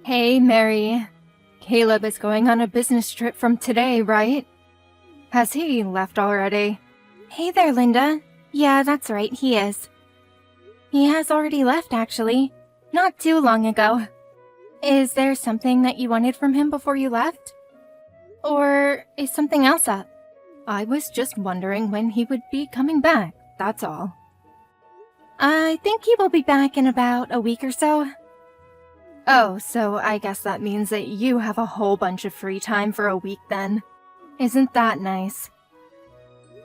Hey, Mary. Caleb is going on a business trip from today, right? Has he left already? Hey there, Linda. Yeah, that's right, he is. He has already left, actually. Not too long ago. Is there something that you wanted from him before you left? Or is something else up? I was just wondering when he would be coming back, that's all. I think he will be back in about a week or so. Oh, so I guess that means that you have a whole bunch of free time for a week then. Isn't that nice?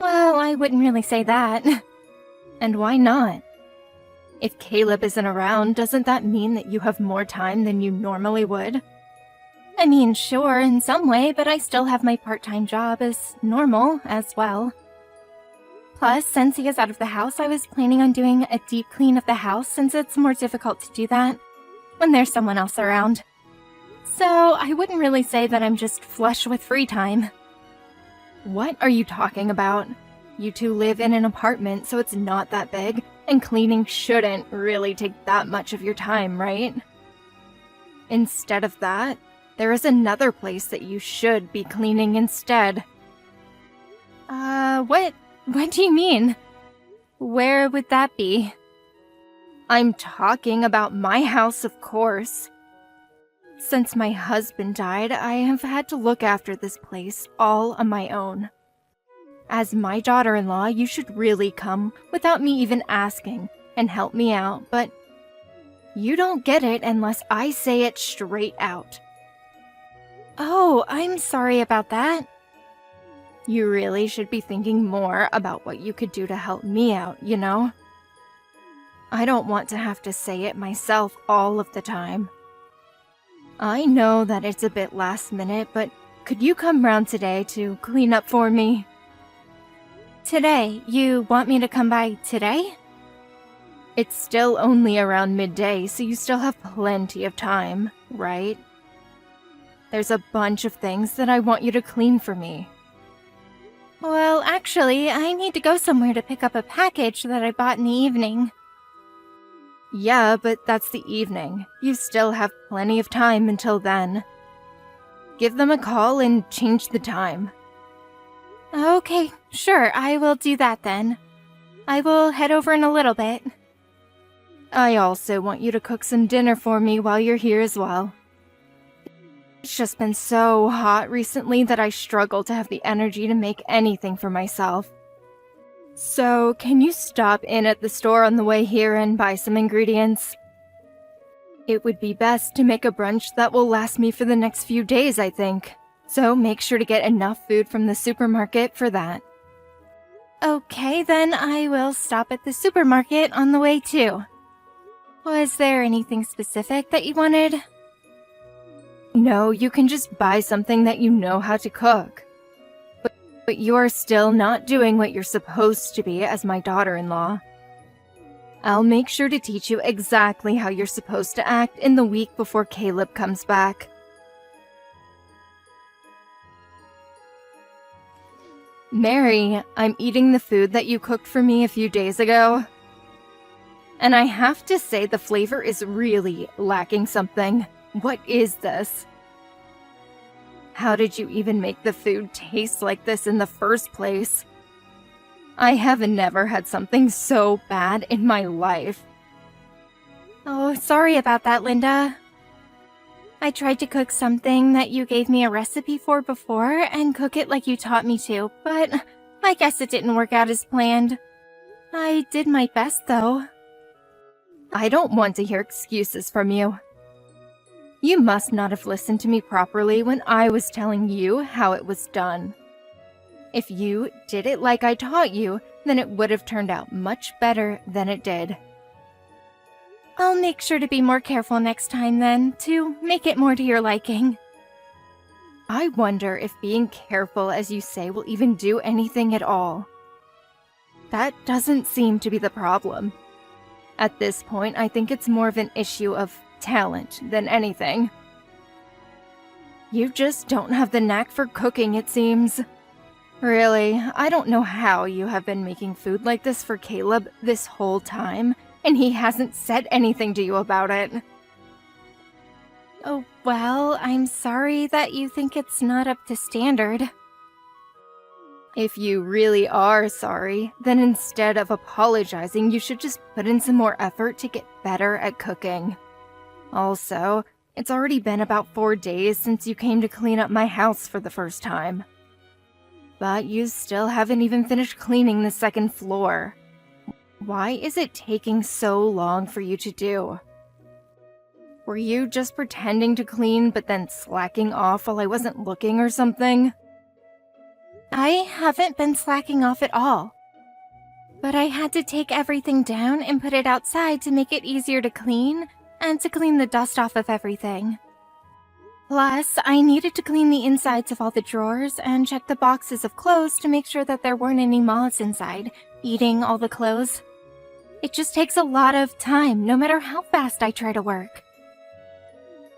Well, I wouldn't really say that. And why not? If Caleb isn't around, doesn't that mean that you have more time than you normally would? I mean, sure, in some way, but I still have my part-time job as normal as well. Plus, since he is out of the house, I was planning on doing a deep clean of the house since it's more difficult to do that when there's someone else around. So, I wouldn't really say that I'm just flush with free time. What are you talking about? You two live in an apartment, so it's not that big, and cleaning shouldn't really take that much of your time, right? Instead of that, there is another place that you should be cleaning instead. What do you mean? Where would that be? I'm talking about my house, of course. Since my husband died, I have had to look after this place all on my own. As my daughter-in-law, you should really come without me even asking and help me out, but you don't get it unless I say it straight out. Oh, I'm sorry about that. You really should be thinking more about what you could do to help me out, you know? I don't want to have to say it myself all of the time. I know that it's a bit last minute, but could you come round today to clean up for me? Today? You want me to come by today? It's still only around midday, so you still have plenty of time, right? There's a bunch of things that I want you to clean for me. Well, actually, I need to go somewhere to pick up a package that I bought in the evening. Yeah, but that's the evening. You still have plenty of time until then. Give them a call and change the time. Okay, sure, I will do that then. I will head over in a little bit. I also want you to cook some dinner for me while you're here as well. It's just been so hot recently that I struggle to have the energy to make anything for myself. So, can you stop in at the store on the way here and buy some ingredients? It would be best to make a brunch that will last me for the next few days, I think. So make sure to get enough food from the supermarket for that. Okay, then I will stop at the supermarket on the way too. Was there anything specific that you wanted? No, you can just buy something that you know how to cook. But you're still not doing what you're supposed to be as my daughter-in-law. I'll make sure to teach you exactly how you're supposed to act in the week before Caleb comes back. Mary, I'm eating the food that you cooked for me a few days ago. And I have to say the flavor is really lacking something. What is this? How did you even make the food taste like this in the first place? I have never had something so bad in my life. Oh, sorry about that, Linda. I tried to cook something that you gave me a recipe for before and cook it like you taught me to, but I guess it didn't work out as planned. I did my best, though. I don't want to hear excuses from you. You must not have listened to me properly when I was telling you how it was done. If you did it like I taught you, then it would have turned out much better than it did. I'll make sure to be more careful next time then, to make it more to your liking. I wonder if being careful as you say will even do anything at all. That doesn't seem to be the problem. At this point, I think it's more of an issue of talent than anything. You just don't have the knack for cooking, it seems. Really, I don't know how you have been making food like this for Caleb this whole time, and he hasn't said anything to you about it. Oh, well, I'm sorry that you think it's not up to standard. If you really are sorry, then instead of apologizing, you should just put in some more effort to get better at cooking. Also, it's already been about 4 days since you came to clean up my house for the first time. But you still haven't even finished cleaning the second floor. Why is it taking so long for you to do? Were you just pretending to clean but then slacking off while I wasn't looking or something? I haven't been slacking off at all. But I had to take everything down and put it outside to make it easier to clean and to clean the dust off of everything. Plus, I needed to clean the insides of all the drawers and check the boxes of clothes to make sure that there weren't any moths inside, eating all the clothes. It just takes a lot of time, no matter how fast I try to work.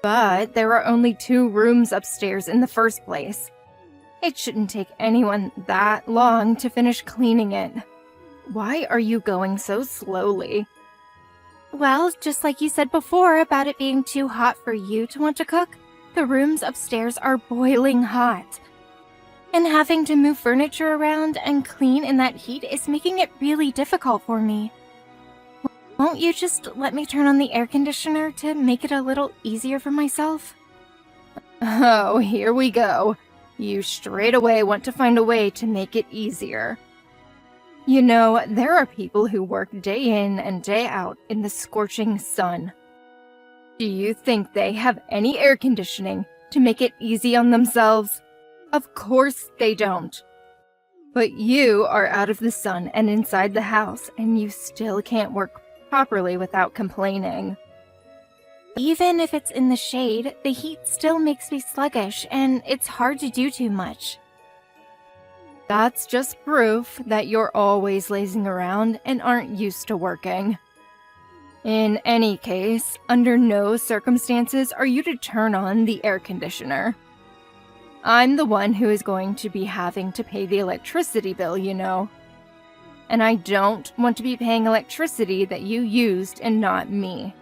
But there are only 2 rooms upstairs in the first place. It shouldn't take anyone that long to finish cleaning it. Why are you going so slowly? Well, just like you said before about it being too hot for you to want to cook, the rooms upstairs are boiling hot. And having to move furniture around and clean in that heat is making it really difficult for me. Won't you just let me turn on the air conditioner to make it a little easier for myself? Oh, here we go. You straight away want to find a way to make it easier. You know, there are people who work day in and day out in the scorching sun. Do you think they have any air conditioning to make it easy on themselves? Of course they don't. But you are out of the sun and inside the house, and you still can't work properly without complaining. Even if it's in the shade, the heat still makes me sluggish, and it's hard to do too much. That's just proof that you're always lazing around and aren't used to working. In any case, under no circumstances are you to turn on the air conditioner. I'm the one who is going to be having to pay the electricity bill, you know. And I don't want to be paying electricity that you used and not me.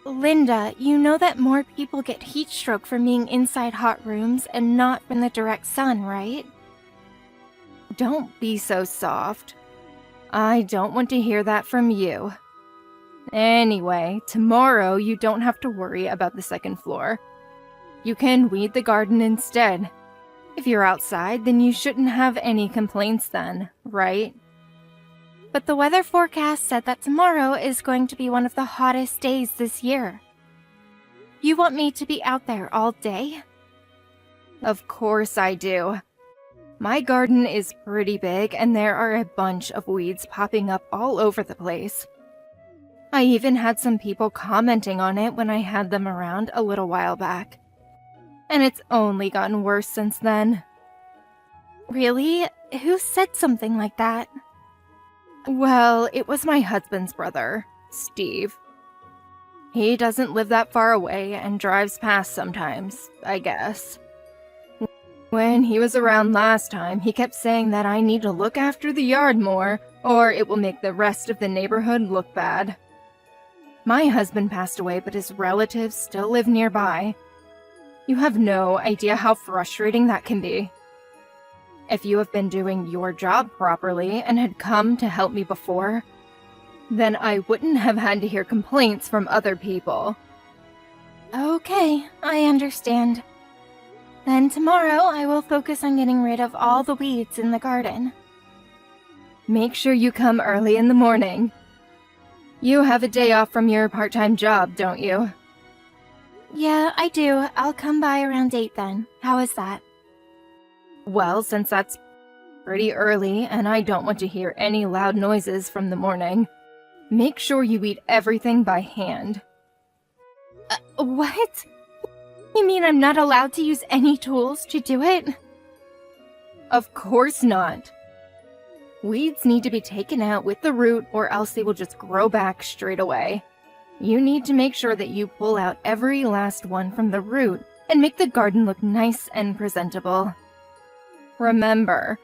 Linda, you know that more people get heat stroke from being inside hot rooms and not from the direct sun, right? Don't be so soft. I don't want to hear that from you. Anyway, tomorrow you don't have to worry about the second floor. You can weed the garden instead. If you're outside, then you shouldn't have any complaints then, right? But the weather forecast said that tomorrow is going to be one of the hottest days this year. You want me to be out there all day? Of course I do. My garden is pretty big and there are a bunch of weeds popping up all over the place. I even had some people commenting on it when I had them around a little while back. And it's only gotten worse since then. Really? Who said something like that? Well, it was my husband's brother, Steve. He doesn't live that far away and drives past sometimes, I guess. When he was around last time, he kept saying that I need to look after the yard more, or it will make the rest of the neighborhood look bad. My husband passed away, but his relatives still live nearby. You have no idea how frustrating that can be. If you have been doing your job properly and had come to help me before, then I wouldn't have had to hear complaints from other people. Okay, I understand. Then tomorrow I will focus on getting rid of all the weeds in the garden. Make sure you come early in the morning. You have a day off from your part-time job, don't you? Yeah, I do. I'll come by around 8 then. How is that? Well, since that's pretty early and I don't want to hear any loud noises from the morning, make sure you eat everything by hand. What? You mean I'm not allowed to use any tools to do it? Of course not. Weeds need to be taken out with the root or else they will just grow back straight away. You need to make sure that you pull out every last one from the root and make the garden look nice and presentable. Remember,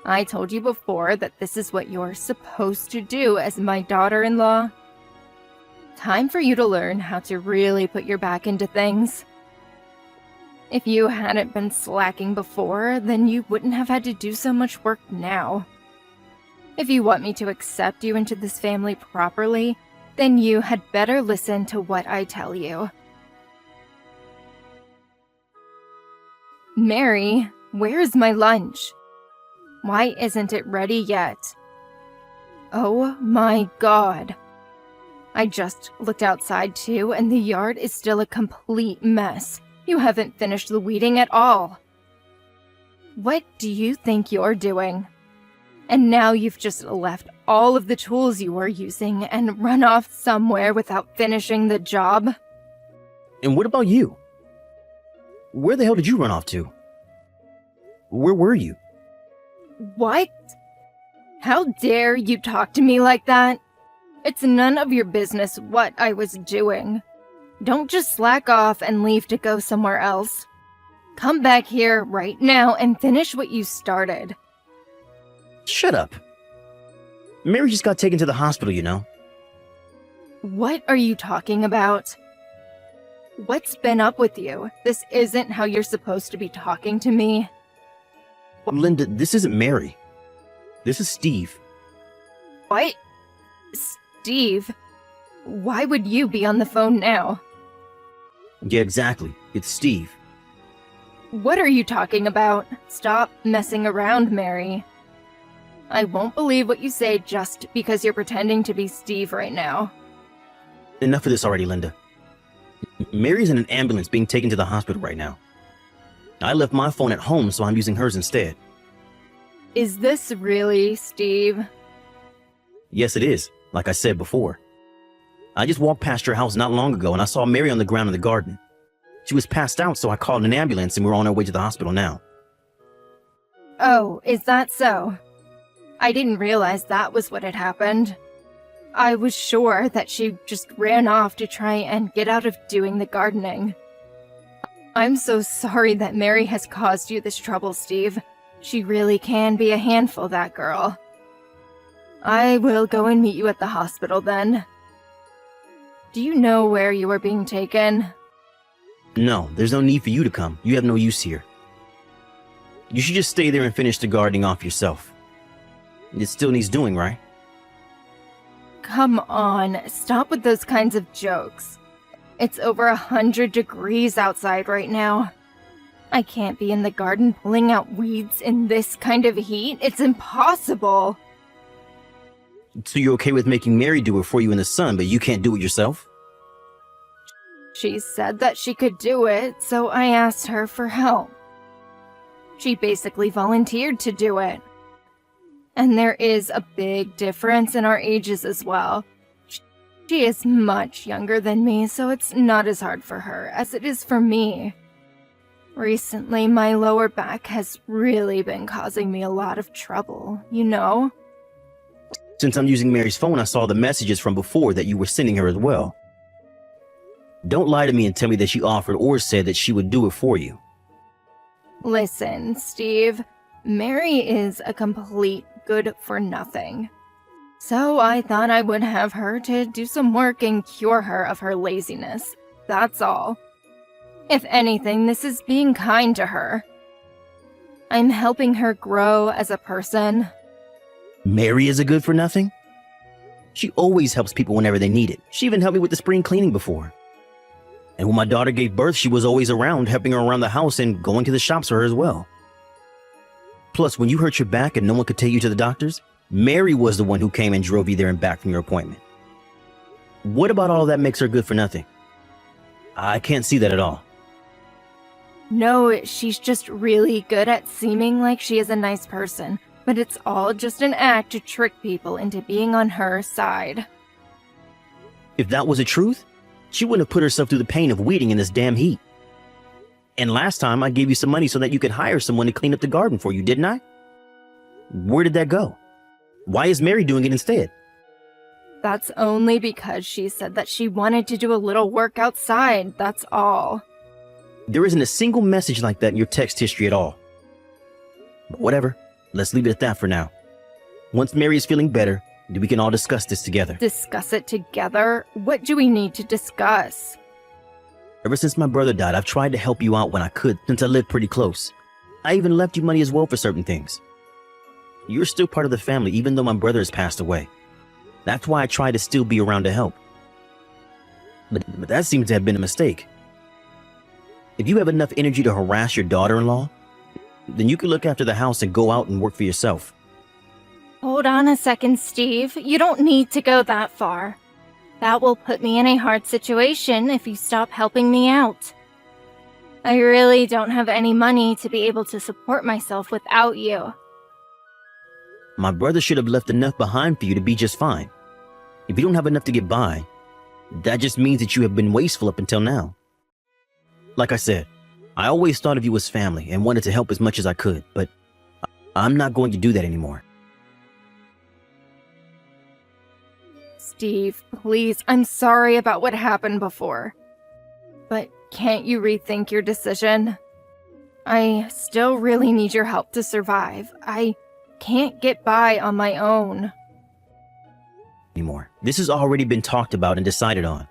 I told you before that this is what you're supposed to do as my daughter-in-law. Time for you to learn how to really put your back into things. If you hadn't been slacking before, then you wouldn't have had to do so much work now. If you want me to accept you into this family properly, then you had better listen to what I tell you. Mary, where's my lunch? Why isn't it ready yet? Oh my God. I just looked outside too, and the yard is still a complete mess. You haven't finished the weeding at all. What do you think you're doing? And now you've just left all of the tools you were using and run off somewhere without finishing the job? And what about you? Where the hell did you run off to? Where were you? What? How dare you talk to me like that? It's none of your business what I was doing. Don't just slack off and leave to go somewhere else. Come back here right now and finish what you started. Shut up. Mary just got taken to the hospital, you know. What are you talking about? What's been up with you? This isn't how you're supposed to be talking to me. Linda, this isn't Mary. This is Steve. What? Steve? Why would you be on the phone now? Yeah, exactly. It's Steve. What are you talking about? Stop messing around, Mary. I won't believe what you say just because you're pretending to be Steve right now. Enough of this already, Linda. Mary's in an ambulance being taken to the hospital right now. I left my phone at home, so I'm using hers instead. Is this really Steve? Yes, it is, like I said before. I just walked past your house not long ago and I saw Mary on the ground in the garden. She was passed out, so I called an ambulance and we're on our way to the hospital now. Oh, is that so? I didn't realize that was what had happened. I was sure that she just ran off to try and get out of doing the gardening. I'm so sorry that Mary has caused you this trouble, Steve. She really can be a handful, that girl. I will go and meet you at the hospital then. Do you know where you are being taken? No, there's no need for you to come. You have no use here. You should just stay there and finish the gardening off yourself. It still needs doing, right? Come on, stop with those kinds of jokes. It's over 100 degrees outside right now. I can't be in the garden pulling out weeds in this kind of heat. It's impossible. So you're okay with making Mary do it for you in the sun, but you can't do it yourself? She said that she could do it, so I asked her for help. She basically volunteered to do it. And there is a big difference in our ages as well. She is much younger than me, so it's not as hard for her as it is for me. Recently, my lower back has really been causing me a lot of trouble, you know? Since I'm using Mary's phone, I saw the messages from before that you were sending her as well. Don't lie to me and tell me that she offered or said that she would do it for you. Listen, Steve, Mary is a complete good-for-nothing. So I thought I would have her to do some work and cure her of her laziness. That's all. If anything, this is being kind to her. I'm helping her grow as a person. Mary is a good for nothing? She always helps people whenever they need it. She even helped me with the spring cleaning before. And when my daughter gave birth, she was always around, helping her around the house and going to the shops for her as well. Plus, when you hurt your back and no one could take you to the doctors, Mary was the one who came and drove you there and back from your appointment. What about all that makes her good for nothing? I can't see that at all. No, she's just really good at seeming like she is a nice person, but it's all just an act to trick people into being on her side. If that was the truth, she wouldn't have put herself through the pain of weeding in this damn heat. And last time I gave you some money so that you could hire someone to clean up the garden for you, didn't I? Where did that go? Why is Mary doing it instead? That's only because she said that she wanted to do a little work outside, that's all. There isn't a single message like that in your text history at all. But whatever, let's leave it at that for now. Once Mary is feeling better, We can all discuss this together. Discuss it together? What do we need to discuss? Ever since my brother died, I've tried to help you out when I could, since I lived pretty close. I even left you money as well for certain things. You're still part of the family, even though my brother has passed away. That's why I try to still be around to help. But that seems to have been a mistake. If you have enough energy to harass your daughter-in-law, then you can look after the house and go out and work for yourself. Hold on a second, Steve. You don't need to go that far. That will put me in a hard situation if you stop helping me out. I really don't have any money to be able to support myself without you. My brother should have left enough behind for you to be just fine. If you don't have enough to get by, that just means that you have been wasteful up until now. Like I said, I always thought of you as family and wanted to help as much as I could, but I'm not going to do that anymore. Steve, please, I'm sorry about what happened before. But can't you rethink your decision? I still really need your help to survive. I can't get by on my own. Anymore. This has already been talked about and decided on.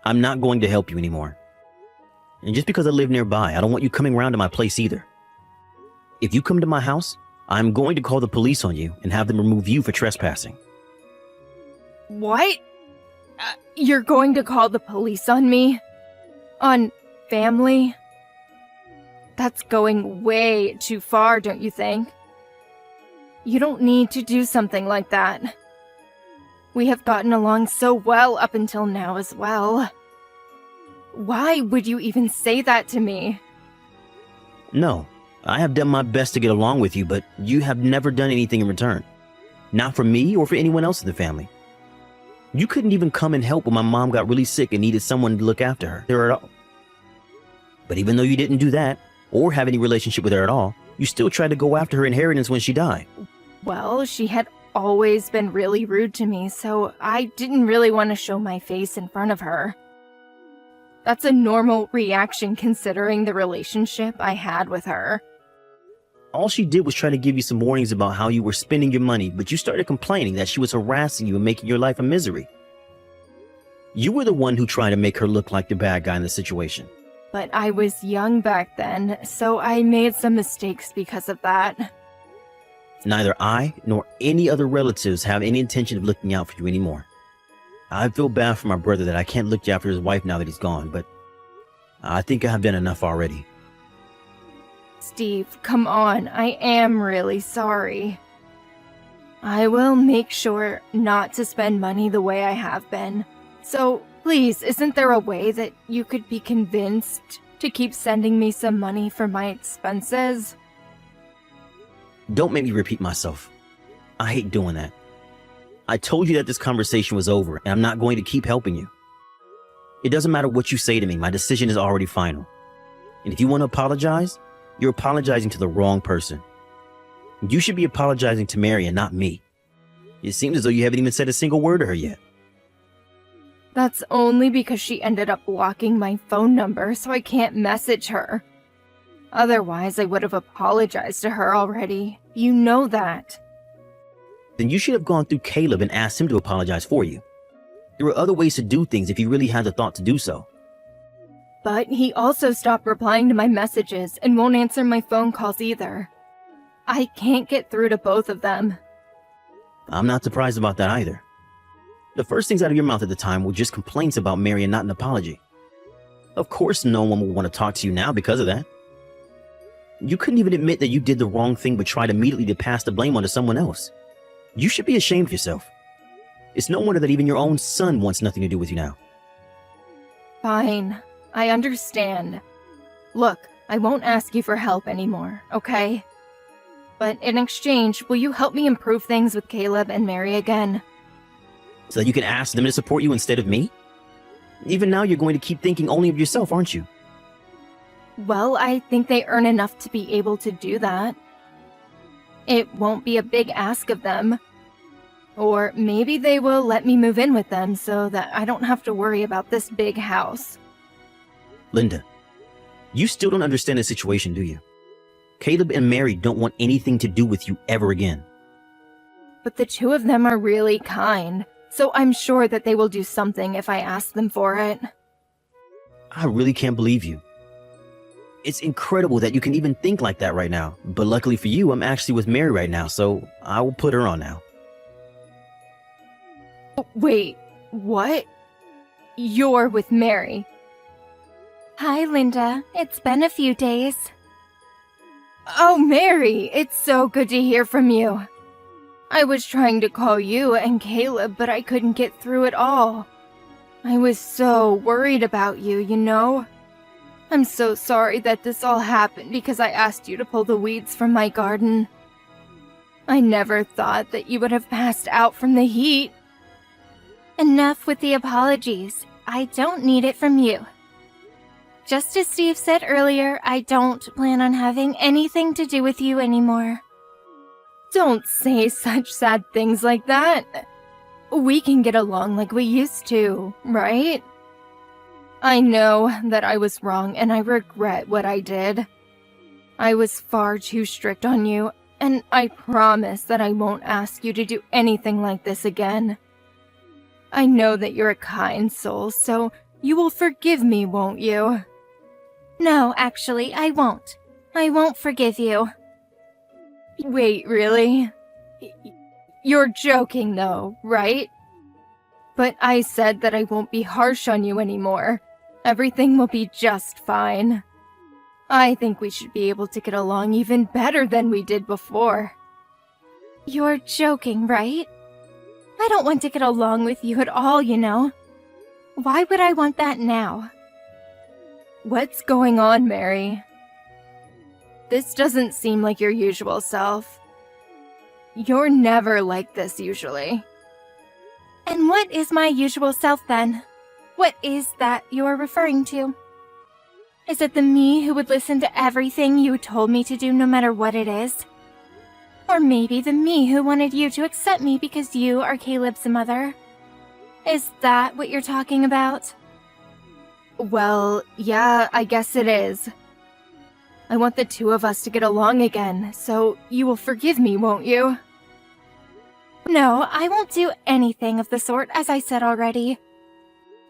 I'm not going to help you anymore. And just because I live nearby, I don't want you coming around to my place either. If you come to my house, I'm going to call the police on you and have them remove you for trespassing. What? You're going to call the police on me? On family? That's going way too far, don't you think? You don't need to do something like that. We have gotten along so well up until now as well. Why would you even say that to me? No, I have done my best to get along with you, but you have never done anything in return. Not for me or for anyone else in the family. You couldn't even come and help when my mom got really sick and needed someone to look after her at all. But even though you didn't do that, or have any relationship with her at all, you still tried to go after her inheritance when she died. Well, she had always been really rude to me, so I didn't really want to show my face in front of her. That's a normal reaction considering the relationship I had with her. All she did was try to give you some warnings about how you were spending your money, but you started complaining that she was harassing you and making your life a misery. You were the one who tried to make her look like the bad guy in the situation. But I was young back then, so I made some mistakes because of that. Neither I nor any other relatives have any intention of looking out for you anymore. I feel bad for my brother that I can't look after his wife now that he's gone, but I think I have done enough already. Steve, come on, I am really sorry. I will make sure not to spend money the way I have been. So, please, isn't there a way that you could be convinced to keep sending me some money for my expenses? Don't make me repeat myself. I hate doing that. I told you that this conversation was over, and I'm not going to keep helping you. It doesn't matter what you say to me, my decision is already final. And if you want to apologize, you're apologizing to the wrong person. You should be apologizing to Mary and not me. It seems as though you haven't even said a single word to her yet. That's only because she ended up blocking my phone number, so I can't message her. Otherwise, I would have apologized to her already. You know that. Then you should have gone through Caleb and asked him to apologize for you. There are other ways to do things if you really had the thought to do so. But he also stopped replying to my messages and won't answer my phone calls either. I can't get through to both of them. I'm not surprised about that either. The first things out of your mouth at the time were just complaints about Mary and not an apology. Of course no one will want to talk to you now because of that. You couldn't even admit that you did the wrong thing but tried immediately to pass the blame onto someone else. You should be ashamed of yourself. It's no wonder that even your own son wants nothing to do with you now. Fine, I understand. Look, I won't ask you for help anymore, okay? But in exchange, will you help me improve things with Caleb and Mary again? So that you can ask them to support you instead of me? Even now you're going to keep thinking only of yourself, aren't you? Well, I think they earn enough to be able to do that. It won't be a big ask of them. Or maybe they will let me move in with them so that I don't have to worry about this big house. Linda, you still don't understand the situation, do you? Caleb and Mary don't want anything to do with you ever again. but the two of them are really kind, so I'm sure that they will do something if I ask them for it. I really can't believe you. It's incredible that you can even think like that right now. But luckily for you, I'm actually with Mary right now, so I will put her on now. Wait, what? You're with Mary? Hi, Linda. It's been a few days. Oh, Mary, it's so good to hear from you. I was trying to call you and Caleb, but I couldn't get through at all. I was so worried about you, you know? I'm so sorry that this all happened because I asked you to pull the weeds from my garden. I never thought that you would have passed out from the heat. Enough with the apologies. I don't need it from you. Just as Steve said earlier, I don't plan on having anything to do with you anymore. Don't say such sad things like that. We can get along like we used to, right? I know that I was wrong and I regret what I did. I was far too strict on you, and I promise that I won't ask you to do anything like this again. I know that you're a kind soul, so you will forgive me, won't you? No, actually, I won't. I won't forgive you. Wait, really? You're joking though, right? But I said that I won't be harsh on you anymore. Everything will be just fine. I think we should be able to get along even better than we did before. You're joking, right? I don't want to get along with you at all, you know. Why would I want that now? What's going on, Mary? This doesn't seem like your usual self. You're never like this usually. And what is my usual self then? What is that you're referring to? Is it the me who would listen to everything you told me to do no matter what it is? Or maybe the me who wanted you to accept me because you are Caleb's mother? Is that what you're talking about? Well, yeah, I guess it is. I want the two of us to get along again, so you will forgive me, won't you? No, I won't do anything of the sort, as I said already.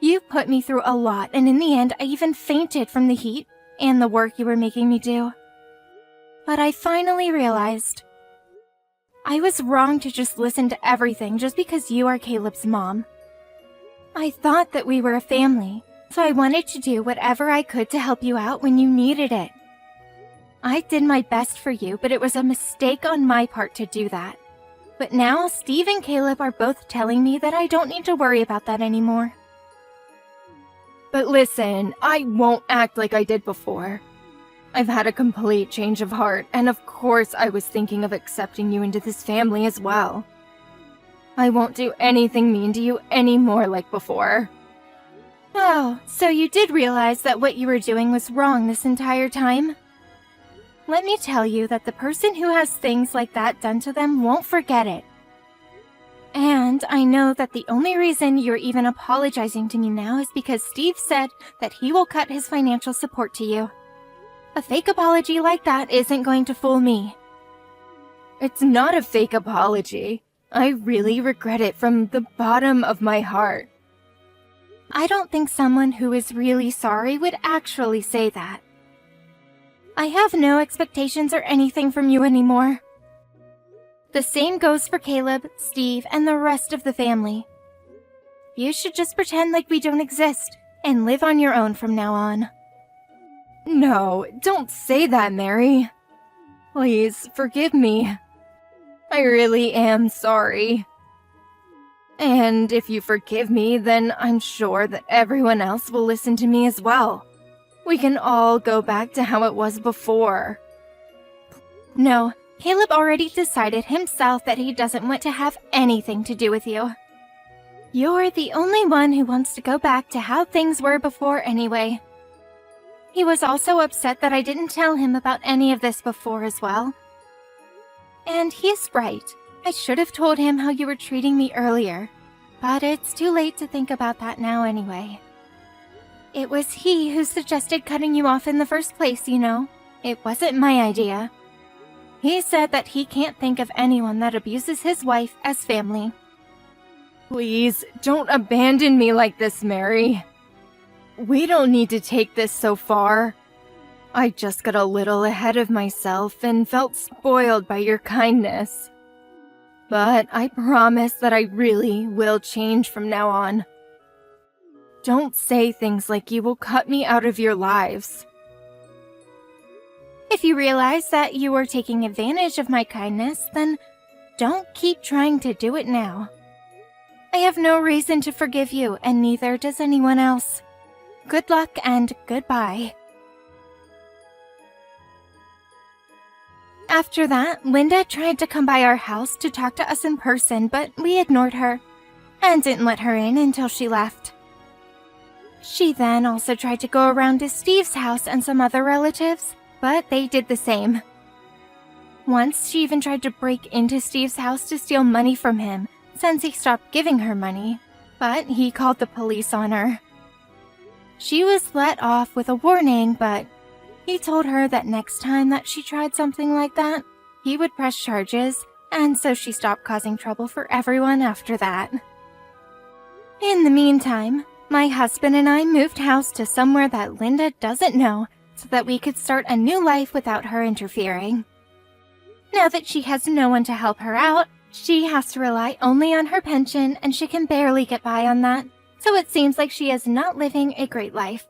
You put me through a lot, and in the end, I even fainted from the heat and the work you were making me do. But I finally realized I was wrong to just listen to everything just because you are Caleb's mom. I thought that we were a family, so I wanted to do whatever I could to help you out when you needed it. I did my best for you, but it was a mistake on my part to do that. But now Steve and Caleb are both telling me that I don't need to worry about that anymore. But listen, I won't act like I did before. I've had a complete change of heart, and of course I was thinking of accepting you into this family as well. I won't do anything mean to you anymore like before. Oh, so you did realize that what you were doing was wrong this entire time? Let me tell you that the person who has things like that done to them won't forget it. And I know that the only reason you're even apologizing to me now is because Steve said that he will cut his financial support to you. A fake apology like that isn't going to fool me. It's not a fake apology. I really regret it from the bottom of my heart. I don't think someone who is really sorry would actually say that. I have no expectations or anything from you anymore. The same goes for Caleb, Steve, and the rest of the family. You should just pretend like we don't exist and live on your own from now on. No, don't say that, Mary. Please, forgive me. I really am sorry. And if you forgive me, then I'm sure that everyone else will listen to me as well. We can all go back to how it was before. No, Caleb already decided himself that he doesn't want to have anything to do with you. You're the only one who wants to go back to how things were before anyway. He was also upset that I didn't tell him about any of this before as well. And he's right. I should have told him how you were treating me earlier, but it's too late to think about that now anyway. It was he who suggested cutting you off in the first place, you know. It wasn't my idea. He said that he can't think of anyone that abuses his wife as family. Please, don't abandon me like this, Mary. We don't need to take this so far. I just got a little ahead of myself and felt spoiled by your kindness. But I promise that I really will change from now on. Don't say things like you will cut me out of your lives. If you realize that you were taking advantage of my kindness, then don't keep trying to do it now. I have no reason to forgive you, and neither does anyone else. Good luck and goodbye. After that, Linda tried to come by our house to talk to us in person, but we ignored her and didn't let her in until she left. She then also tried to go around to Steve's house and some other relatives, but they did the same. Once, she even tried to break into Steve's house to steal money from him, since he stopped giving her money, but he called the police on her. She was let off with a warning, but he told her that next time that she tried something like that, he would press charges, and so she stopped causing trouble for everyone after that. In the meantime, my husband and I moved house to somewhere that Linda doesn't know so that we could start a new life without her interfering. Now that she has no one to help her out, she has to rely only on her pension and she can barely get by on that, so it seems like she is not living a great life.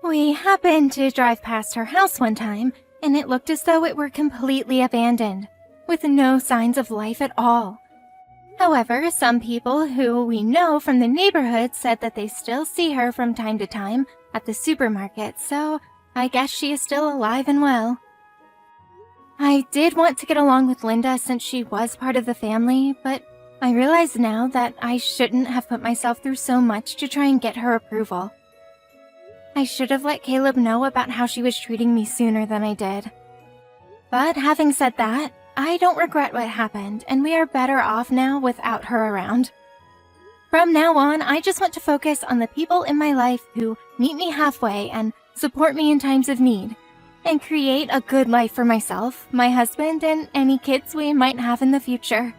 We happened to drive past her house one time, and it looked as though it were completely abandoned, with no signs of life at all. However, some people who we know from the neighborhood said that they still see her from time to time at the supermarket, so I guess she is still alive and well. I did want to get along with Linda since she was part of the family, but I realize now that I shouldn't have put myself through so much to try and get her approval. I should have let Caleb know about how she was treating me sooner than I did. But having said that, I don't regret what happened, and we are better off now without her around. From now on, I just want to focus on the people in my life who meet me halfway and support me in times of need, and create a good life for myself, my husband, and any kids we might have in the future.